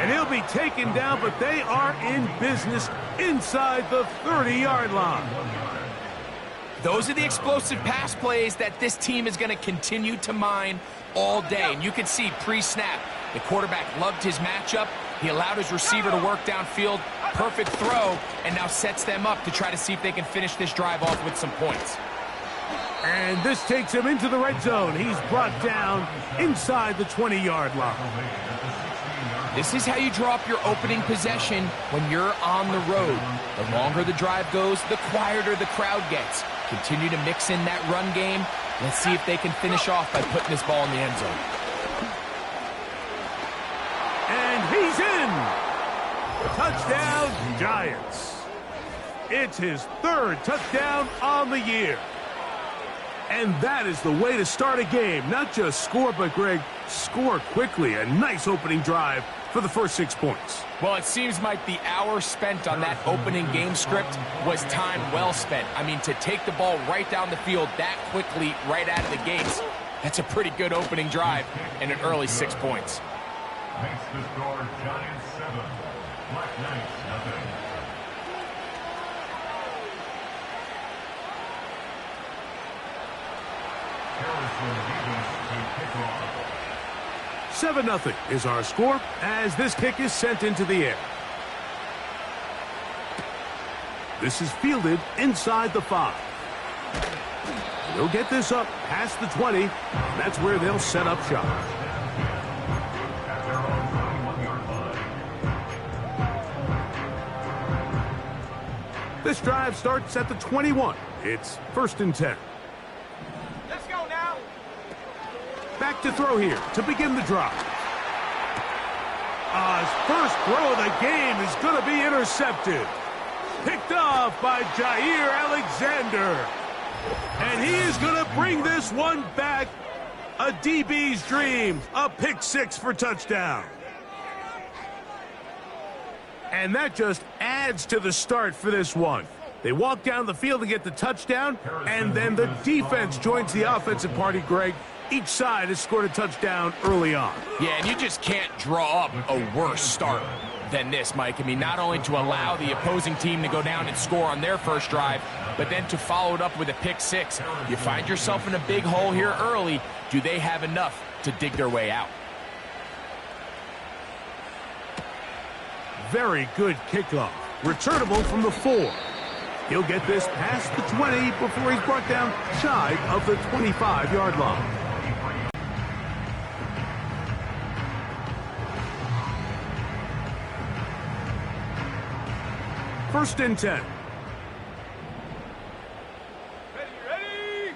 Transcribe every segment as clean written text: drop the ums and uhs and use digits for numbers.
And he'll be taken down, but they are in business inside the 30-yard line. Those are the explosive pass plays that this team is going to continue to mine all day. And you can see pre-snap, the quarterback loved his matchup. He allowed his receiver to work downfield. Perfect throw, and now sets them up to try to see if they can finish this drive off with some points. And this takes him into the red zone. He's brought down inside the 20-yard line. This is how you draw up your opening possession when you're on the road. The longer the drive goes, the quieter the crowd gets. Continue to mix in that run game. Let's see if they can finish off by putting this ball in the end zone. And he's in! Touchdown, Giants. It's his third touchdown on the year. And that is the way to start a game. Not just score, but, Greg, score quickly. A nice opening drive for the first 6 points. Well, it seems like the hour spent on that opening game script was time well spent. I mean, to take the ball right down the field that quickly right out of the gates, that's a pretty good opening drive and an early 6 points. Makes the score Giants 7, Black Knights nothing. Harrison Davis to kick off. 7-0 is our score as this kick is sent into the air. This is fielded inside the 5. They'll get this up past the 20, and that's where they'll set up shop. This drive starts at the 21. It's 1st and 10. Let's go now. Back to throw here to begin the drive. His first throw of the game is going to be intercepted. Picked off by Jair Alexander. And he is going to bring this one back. A DB's dream. A pick 6 for touchdown. And that just adds to the start for this one. They walk down the field to get the touchdown, and then the defense joins the offensive party, Greg. Each side has scored a touchdown early on. Yeah, and you just can't draw up a worse start than this, Mike. I mean, not only to allow the opposing team to go down and score on their first drive, but then to follow it up with a pick 6. You find yourself in a big hole here early. Do they have enough to dig their way out? Very good kickoff. Returnable from the 4. He'll get this past the 20 before he's brought down shy of the 25-yard line. First and 10. Ready.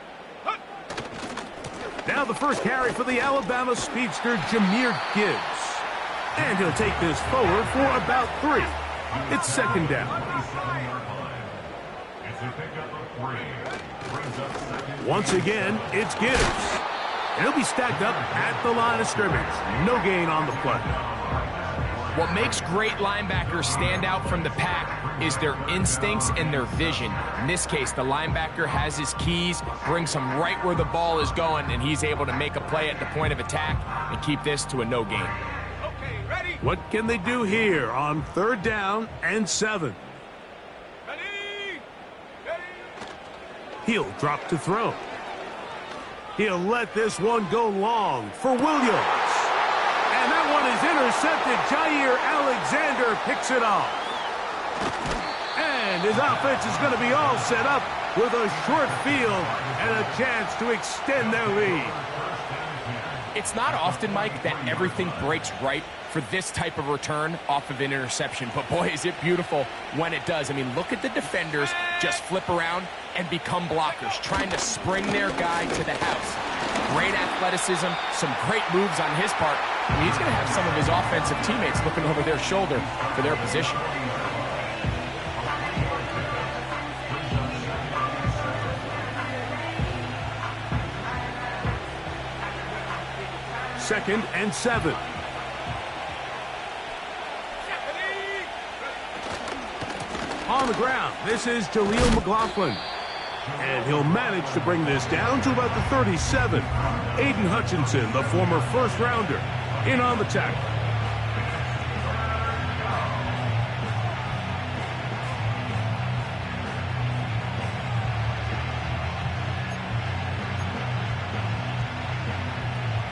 Now the first carry for the Alabama speedster, Jahmyr Gibbs. And he'll take this forward for about 3. It's 2nd down. Once again, it's Gibbs. And he'll be stacked up at the line of scrimmage. No gain on the play. What makes great linebackers stand out from the pack is their instincts and their vision. In this case, the linebacker has his keys, brings him right where the ball is going, and he's able to make a play at the point of attack and keep this to a no gain. What can they do here on 3rd down and 7? Ready. He'll drop to throw. He'll let this one go long for Williams. And that one is intercepted. Jair Alexander picks it off. And his offense is going to be all set up with a short field and a chance to extend their lead. It's not often, Mike, that everything breaks right for this type of return off of an interception. But, boy, is it beautiful when it does. I mean, look at the defenders just flip around and become blockers, trying to spring their guy to the house. Great athleticism, some great moves on his part. I mean, he's going to have some of his offensive teammates looking over their shoulder for their position. Second and 7. On the ground, this is Jaleel McLaughlin. And he'll manage to bring this down to about the 37. Aiden Hutchinson, the former first-rounder, in on the tackle.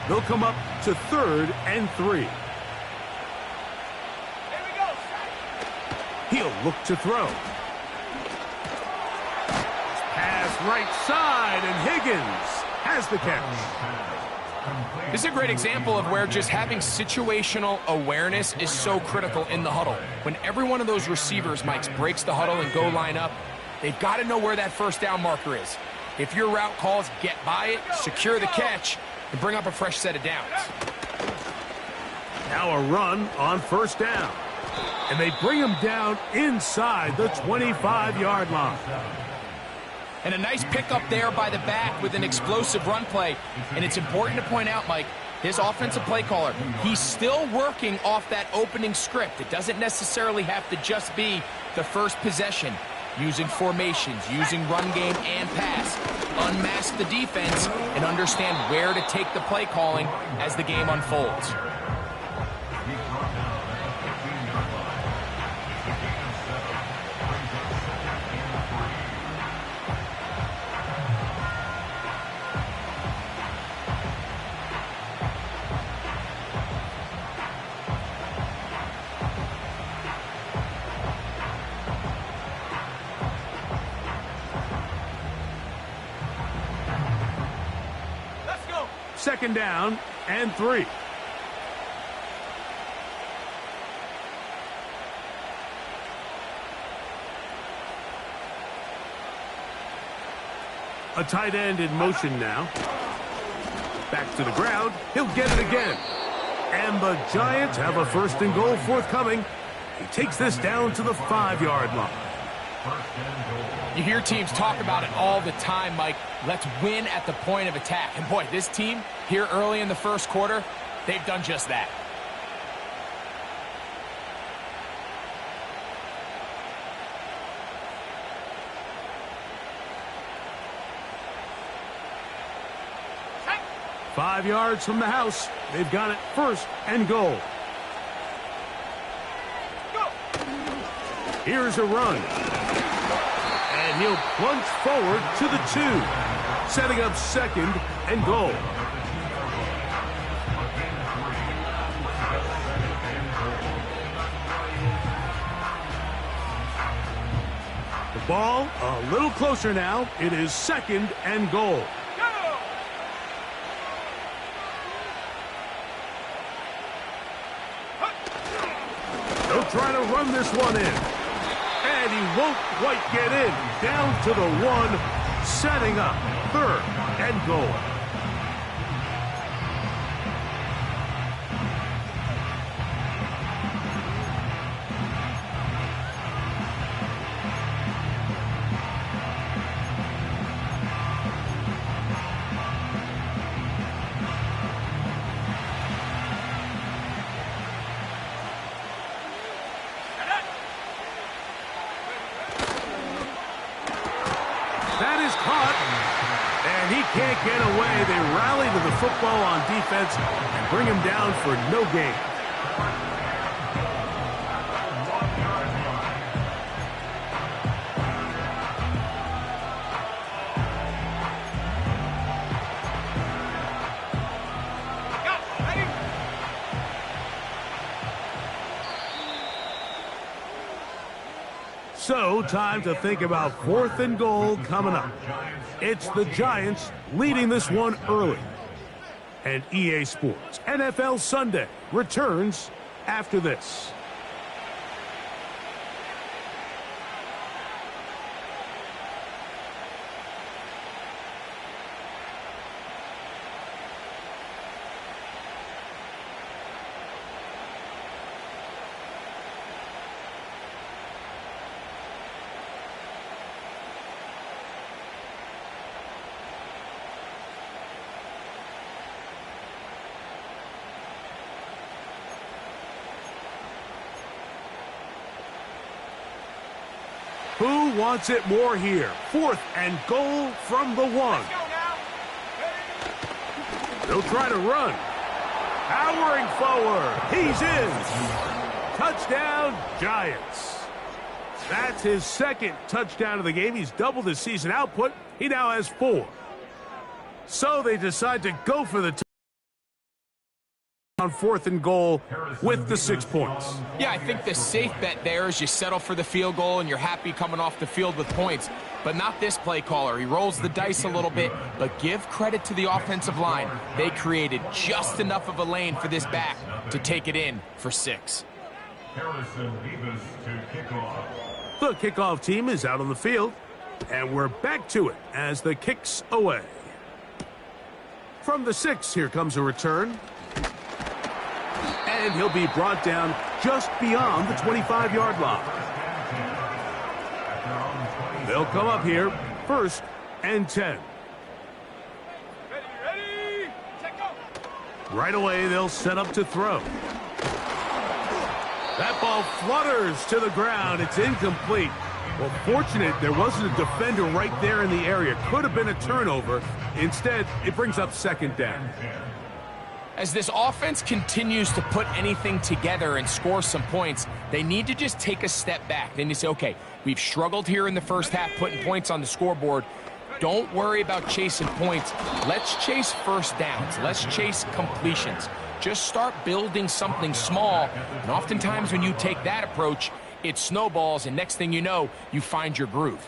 They'll come up to 3rd and 3. Here we go. He'll look to throw. Pass right side, and Higgins has the catch. This is a great example of where just having situational awareness is so critical in the huddle. When every one of those receivers, Mike, breaks the huddle and go line up, they've got to know where that first down marker is. If your route calls, get by it, secure the catch, and bring up a fresh set of downs. Now a run on 1st down. And they bring him down inside the 25-yard line. And a nice pickup there by the back with an explosive run play. And it's important to point out, Mike, his offensive play caller, he's still working off that opening script. It doesn't necessarily have to just be the first possession. Using formations, using run game and pass. Unmask the defense and understand where to take the play calling as the game unfolds. Second down and 3. A tight end in motion now. Back to the ground. He'll get it again. And the Giants have a 1st and goal forthcoming. He takes this down to the 5-yard line. You hear teams talk about it all the time, Mike. Let's win at the point of attack. And boy, this team here early in the 1st quarter, they've done just that. Check. 5 yards from the house. They've got it 1st and goal. Go. Here's a run. And he'll plunge forward to the 2, setting up 2nd and goal. The ball a little closer now. It is 2nd and goal. Go. They'll try to run this one in. And he won't quite get in. Down to the 1, setting up 3rd and goal. That is caught, and he can't get away. They rally to the football on defense and bring him down for no gain. So, time to think about 4th and goal coming up. It's the Giants leading this one early. And EA Sports NFL Sunday returns after this. Who wants it more here? 4th and goal from the 1. Go now. They'll try to run. Powering forward. He's in. Touchdown, Giants. That's his 2nd touchdown of the game. He's doubled his season output. He now has 4. So they decide to go for the On 4th and goal with the 6 points. Yeah, I think the safe bet there is you settle for the field goal and you're happy coming off the field with points. But not this play caller. He rolls the dice a little bit, but give credit to the offensive line. They created just enough of a lane for this back to take it in for 6. Harrison Davis to kick off. The kickoff team is out on the field, and we're back to it as the kick's away. From the 6, here comes a return. And he'll be brought down just beyond the 25-yard line. They'll come up here, 1st and 10. Ready, check go. Right away, they'll set up to throw. That ball flutters to the ground. It's incomplete. Well, fortunate there wasn't a defender right there in the area. Could have been a turnover. Instead, it brings up 2nd down. As this offense continues to put anything together and score some points, they need to just take a step back. Then you say, okay, we've struggled here in the first half putting points on the scoreboard. Don't worry about chasing points. Let's chase first downs. Let's chase completions. Just start building something small. And oftentimes when you take that approach, it snowballs, and next thing you know, you find your groove.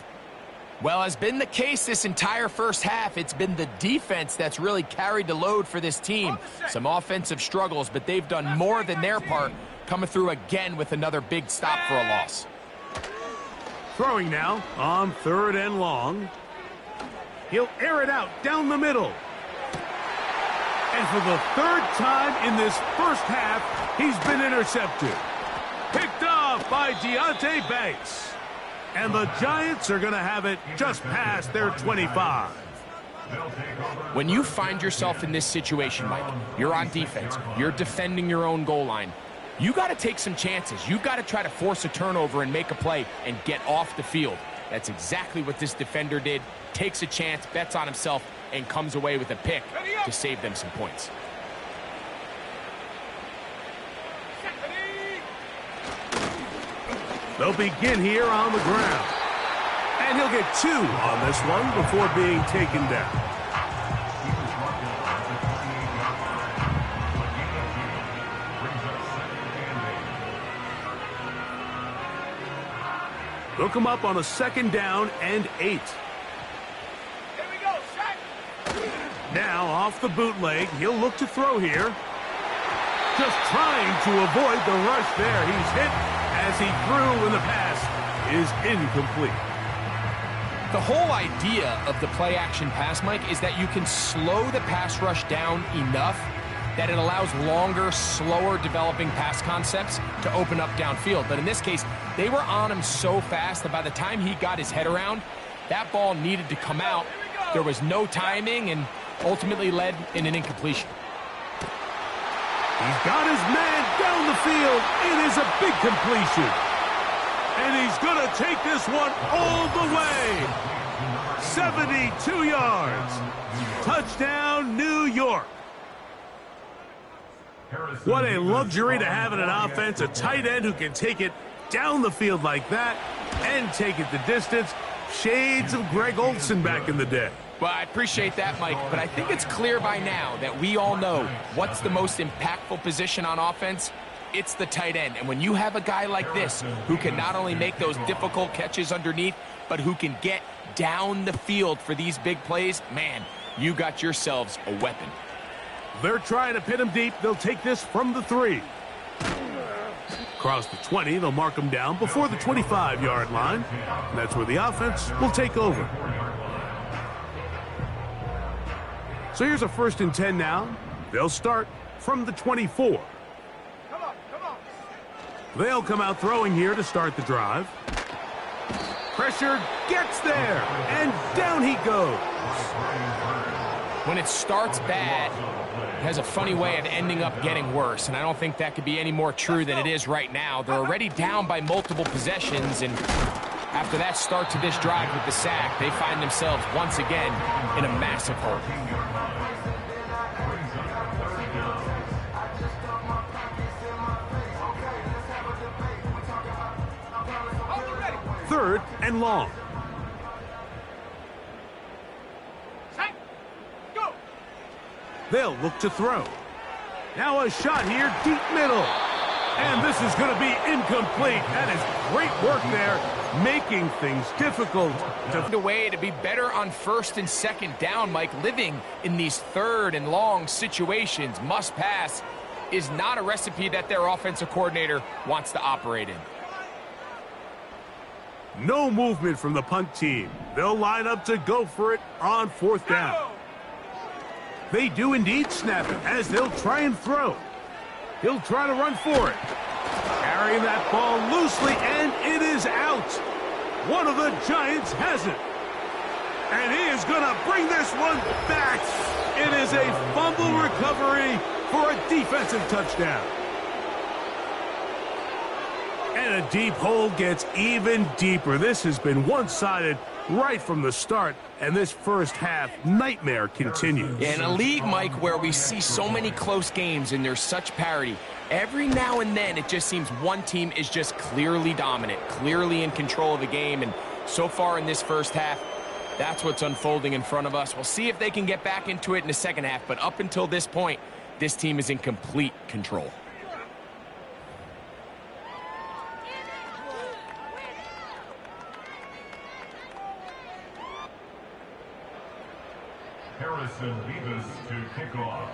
Well, has been the case this entire first half. It's been the defense that's really carried the load for this team. Some offensive struggles, but they've done more than their part, coming through again with another big stop for a loss. Throwing now on 3rd and long. He'll air it out down the middle. And for the 3rd time in this first half, he's been intercepted. Picked off by Deontay Banks. And the Giants are going to have it just past their 25. When you find yourself in this situation, Mike, you're on defense, you're defending your own goal line, you got to take some chances. You've got to try to force a turnover and make a play and get off the field. That's exactly what this defender did. Takes a chance, bets on himself, and comes away with a pick to save them some points. They'll begin here on the ground. And he'll get 2 on this one before being taken down. They'll come up on a 2nd down and 8. Here we go, Shaq. Now off the bootleg, he'll look to throw here. Just trying to avoid the rush there. He's hit as he threw, and the pass is incomplete. The whole idea of the play-action pass, Mike, is that you can slow the pass rush down enough that it allows longer, slower developing pass concepts to open up downfield. But in this case, they were on him so fast that by the time he got his head around, that ball needed to come out. There was no timing and ultimately led in an incompletion. He's got his man down the field. It is a big completion. And he's going to take this one all the way. 72 yards. Touchdown, New York. What a luxury to have in an offense, a tight end who can take it down the field like that and take it the distance. Shades of Greg Olsen back in the day. Well, I appreciate that, Mike, but I think it's clear by now that we all know what's the most impactful position on offense. It's the tight end. And when you have a guy like this who can not only make those difficult catches underneath, but who can get down the field for these big plays, man, you got yourselves a weapon. They're trying to pin him deep. They'll take this from the 3. Across the 20, they'll mark him down before the 25-yard line. And that's where the offense will take over. So here's a 1st and 10 now. They'll start from the 24. Come on. They'll come out throwing here to start the drive. Pressure gets there, and down he goes. When it starts bad, it has a funny way of ending up getting worse, and I don't think that could be any more true than it is right now. They're already down by multiple possessions, and after that start to this drive with the sack, they find themselves once again in a massive hole. 3rd and long. Stank, go. They'll look to throw. Now a shot here, deep middle. And this is going to be incomplete. That is great work there, making things difficult. Find a way to be better on first and second down, Mike. Living in these third and long situations, must pass, is not a recipe that their offensive coordinator wants to operate in. No movement from the punt team. They'll line up to go for it on fourth down. They do indeed snap it as they'll try and throw. He'll try to run for it. Carrying that ball loosely, and it is out. One of the Giants has it. And he is going to bring this one back. It is a fumble recovery for a defensive touchdown. And a deep hole gets even deeper. This has been one-sided right from the start, and this first half nightmare continues. In a league, Mike, where we see so many close games and there's such parity, every now and then it just seems one team is just clearly dominant, clearly in control of the game, and so far in this first half, that's what's unfolding in front of us. We'll see if they can get back into it in the second half, but up until this point, this team is in complete control. Harrison Beavis to kick off.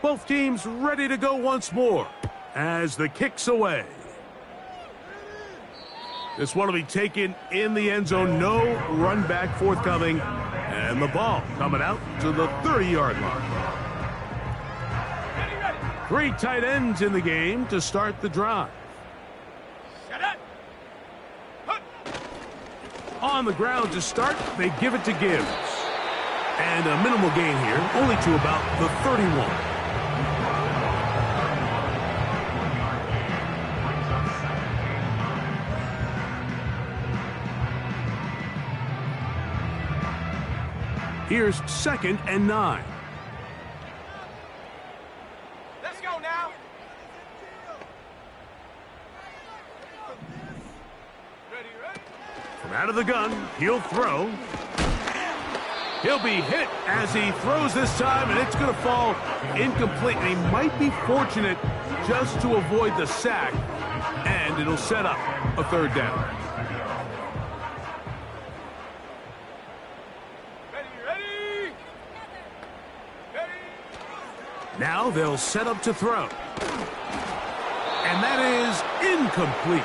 Both teams ready to go once more as the kick's away. This one will be taken in the end zone. No run back forthcoming. And the ball coming out to the 30-yard line. 3 tight ends in the game to start the drive. On the ground to start, they give it to Gibbs. And a minimal gain here, only to about the 31. Here's 2nd and 9. Let's go now. Ready. From out of the gun, he'll throw. He'll be hit as he throws this time, and it's going to fall incomplete. And he might be fortunate just to avoid the sack, and it'll set up a 3rd down. Ready. Now they'll set up to throw. And that is incomplete.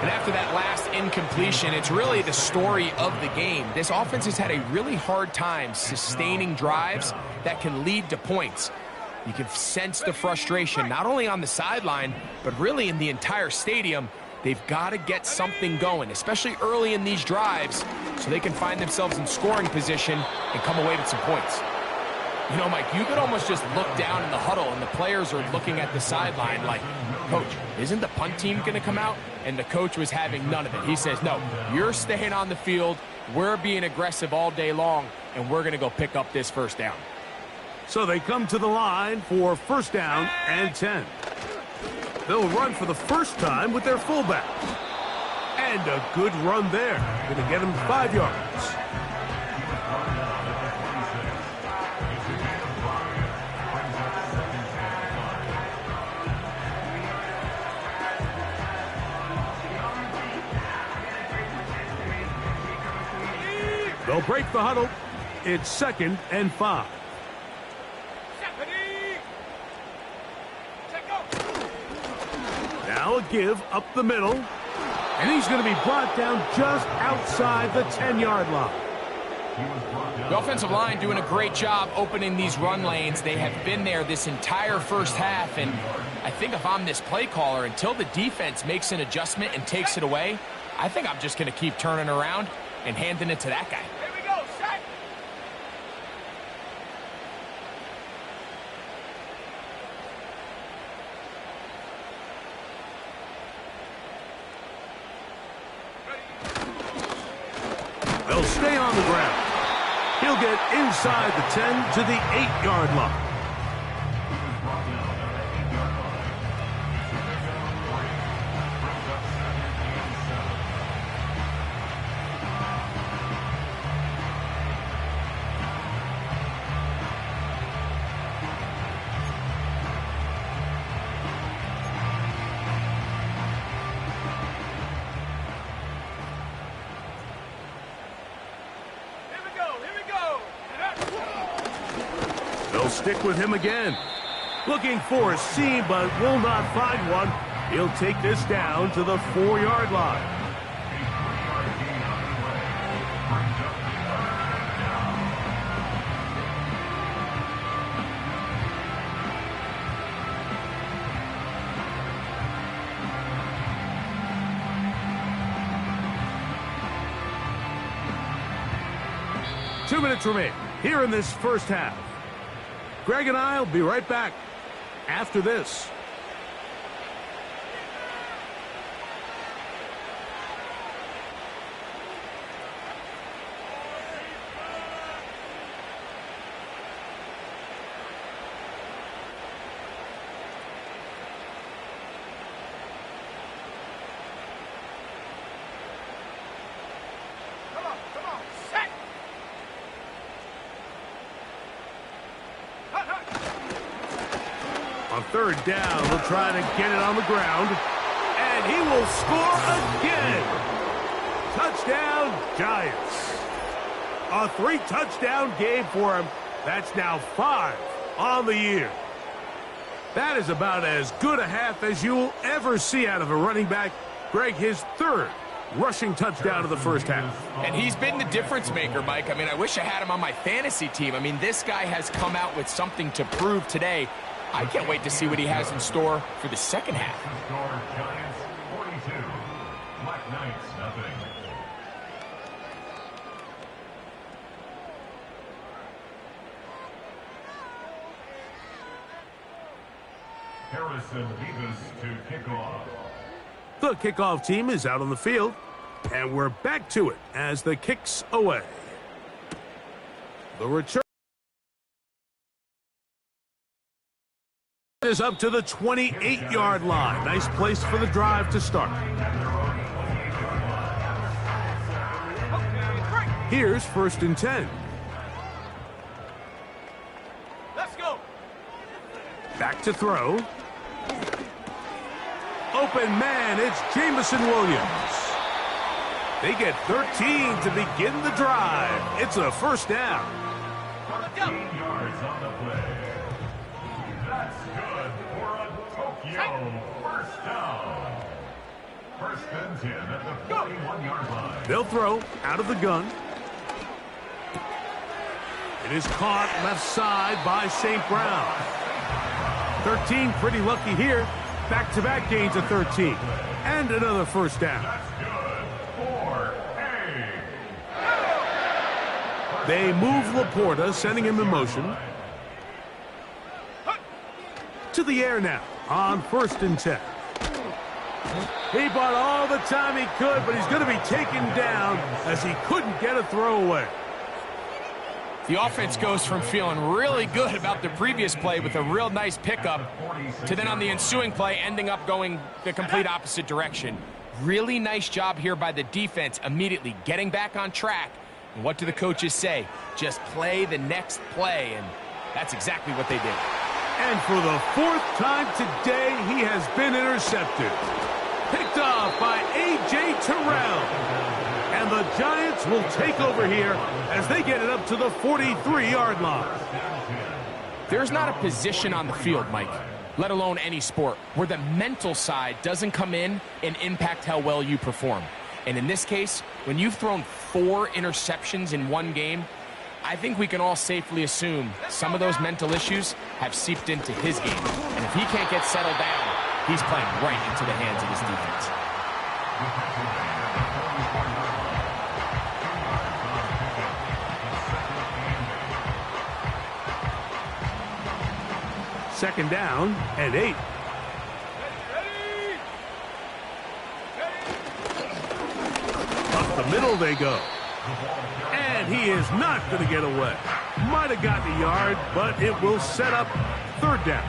And after that last incompletion, it's really the story of the game. This offense has had a really hard time sustaining drives that can lead to points. You can sense the frustration, not only on the sideline, but really in the entire stadium. They've got to get something going, especially early in these drives, so they can find themselves in scoring position and come away with some points. You know, Mike, you could almost just look down in the huddle, and the players are looking at the sideline like, Coach, isn't the punt team going to come out? And the coach was having none of it. He says, no, you're staying on the field. We're being aggressive all day long, and we're going to go pick up this 1st down. So they come to the line for 1st down and 10. They'll run for the first time with their fullback. And a good run there. Going to get him 5 yards. They'll break the huddle. It's 2nd and 5. Now a give up the middle. And he's going to be brought down just outside the 10-yard line. The offensive line doing a great job opening these run lanes. They have been there this entire first half. And I think if I'm this play caller, until the defense makes an adjustment and takes it away, I think I'm just going to keep turning around and handing it to that guy. Here we go, set. They'll stay on the ground. He'll get inside the 10 to the 8-yard line. stick with him again. Looking for a seam, but will not find one. He'll take this down to the 4-yard line. Two minutes remain here in this first half. Greg and I will be right back after this. Come on, set. On third down, they'll try to get it on the ground. And he will score again. Touchdown, Giants. A 3-touchdown game for him. That's now 5 on the year. That is about as good a half as you'll ever see out of a running back. Greg, his 3rd rushing touchdown of the first half. And he's been the difference maker, Mike. I mean, I wish I had him on my fantasy team. I mean, this guy has come out with something to prove today. I can't wait to see what he has in store for the second half. Giants 42, Black Knights nothing. Harrison Vivas to kick off. The kickoff team is out on the field, and we're back to it as the kick's away. The return is up to the 28-yard line. Nice place for the drive to start. Here's 1st and 10. Let's go. Back to throw. Open man, it's Jamison Williams. They get 13 to begin the drive. It's a first down. 13 yards on the play. That's good for a Tokyo first down. 1st and 10 at the 41-yard line. They'll throw out of the gun. It is caught left side by St. Brown. 13 pretty lucky here. Back-to-back gains of 13. And another first down. That's good for A. They move Laporta, sending him in motion. To the air now on 1st and 10. He bought all the time he could, but he's going to be taken down as he couldn't get a throw away. The offense goes from feeling really good about the previous play with a real nice pickup to then on the ensuing play ending up going the complete opposite direction. Really nice job here by the defense immediately getting back on track. And what do the coaches say? Just play the next play, and that's exactly what they did. And for the 4th time today, he has been intercepted. Picked off by A.J. Terrell. And the Giants will take over here as they get it up to the 43-yard line. There's not a position on the field, Mike, let alone any sport, where the mental side doesn't come in and impact how well you perform. And in this case, when you've thrown 4 interceptions in one game, I think we can all safely assume some of those mental issues have seeped into his game. And if he can't get settled down, he's playing right into the hands of his defense. Second down and 8. Up the middle they go. And he is not going to get away. Might have gotten a yard, but it will set up 3rd down.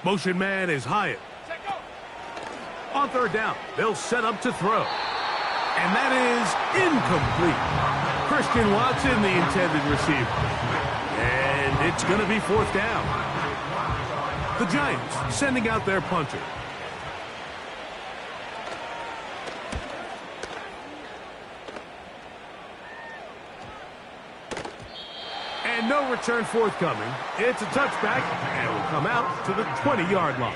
Motion man is Hyatt. On 3rd down, they'll set up to throw. And that is incomplete. Christian Watson, the intended receiver. And it's going to be fourth down. The Giants sending out their punter. And no return forthcoming. It's a touchback, and will come out to the 20-yard line.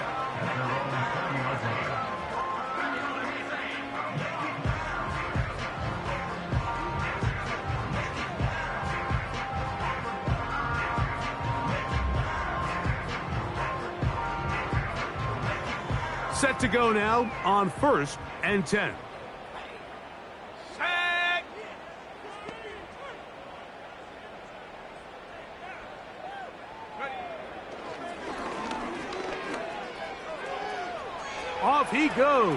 Set to go now on 1st and 10. Sack! Off he goes.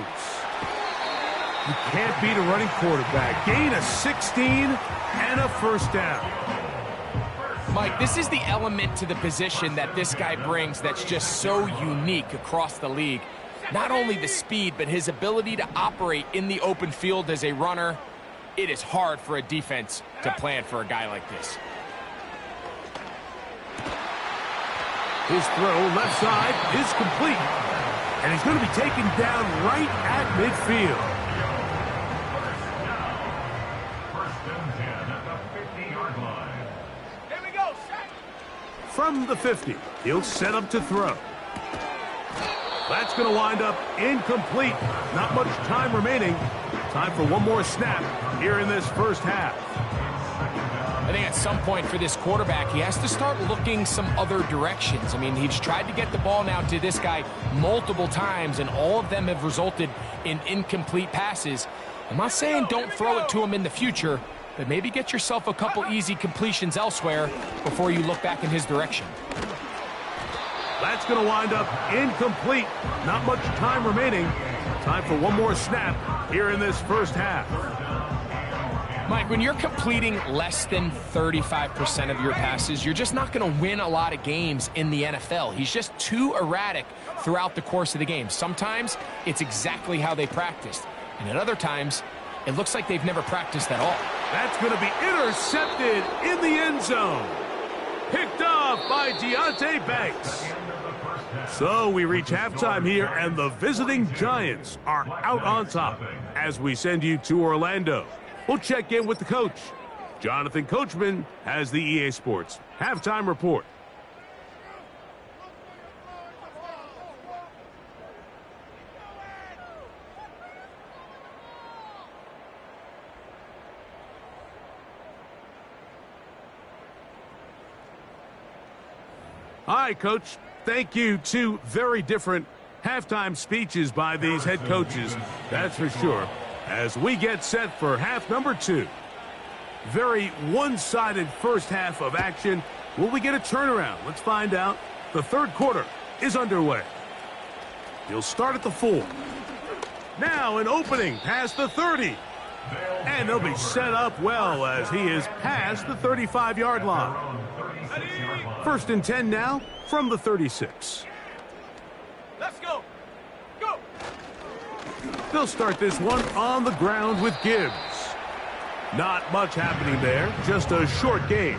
You can't beat a running quarterback. Gain of 16 and a first down. Mike, this is the element to the position that this guy brings that's just so unique across the league. Not only the speed, but his ability to operate in the open field as a runner. It is hard for a defense to plan for a guy like this. His throw left side is complete. And he's going to be taken down right at midfield. First and 10 at the 50-yard line. Here we go, sack! From the 50, he'll set up to throw. That's going to wind up incomplete. Not much time remaining. Time for one more snap here in this first half. I think at some point for this quarterback, he has to start looking some other directions. I mean, he's tried to get the ball now to this guy multiple times, and all of them have resulted in incomplete passes. I'm not saying don't throw it to him in the future, but maybe get yourself a couple easy completions elsewhere before you look back in his direction. That's going to wind up incomplete. Not much time remaining. Time for one more snap here in this first half. Mike, when you're completing less than 35% of your passes, you're just not going to win a lot of games in the NFL. He's just too erratic throughout the course of the game. Sometimes it's exactly how they practiced, and at other times it looks like they've never practiced at all. That's going to be intercepted in the end zone. Picked off by Deonte Banks. So we reach halftime here, and the visiting Giants are out on top as we send you to Orlando. We'll check in with the coach. Jonathan Coachman has the EA Sports halftime report. All right, Coach. Thank you. Two very different halftime speeches by these head coaches, that's for sure, as we get set for half number 2. Very one-sided first half of action. Will we get a turnaround? Let's find out. The third quarter is underway. He'll start at the 4. Now an opening past the 30. And they'll be set up well as he is past the 35-yard line. First and 10 now from the 36. Let's go! Go! They'll start this one on the ground with Gibbs. Not much happening there, just a short gain.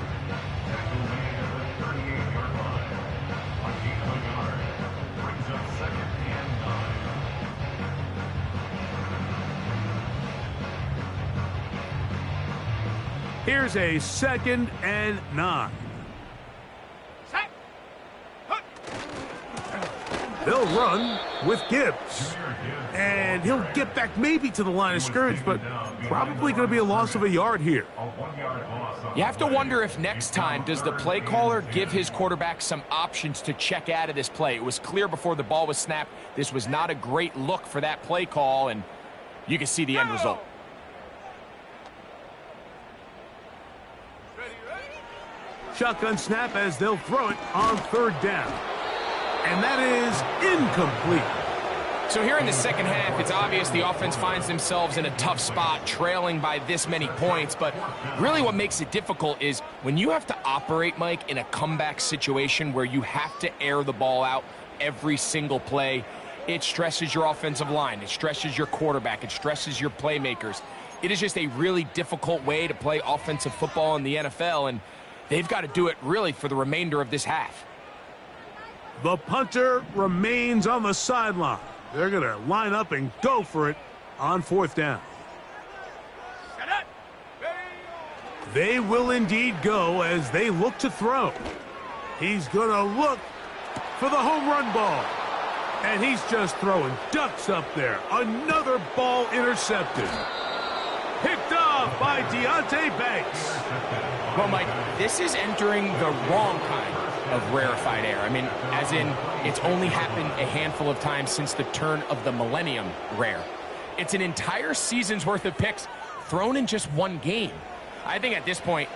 Here's a 2nd and 9. Sack! Hook! They'll run with Gibbs. And he'll get back maybe to the line of scrimmage, but probably going to be a loss of a yard here. You have to wonder if next time, does the play caller give his quarterback some options to check out of this play? It was clear before the ball was snapped. This was not a great look for that play call, and you can see the end result. Shotgun snap as they'll throw it on 3rd down. And that is incomplete. So here in the second half, it's obvious the offense finds themselves in a tough spot, trailing by this many points. But really what makes it difficult is when you have to operate, Mike, in a comeback situation where you have to air the ball out every single play, it stresses your offensive line. It stresses your quarterback. It stresses your playmakers. It is just a really difficult way to play offensive football in the NFL, and they've got to do it really for the remainder of this half. The punter remains on the sideline. They're going to line up and go for it on 4th down. They will indeed go as they look to throw. He's going to look for the home run ball. And he's just throwing ducks up there. Another ball intercepted. Picked off by Deonte Banks. Well, Mike, this is entering the wrong kind of rarefied air. I mean, as in, it's only happened a handful of times since the turn of the millennium rare. It's an entire season's worth of picks thrown in just one game. I think at this point,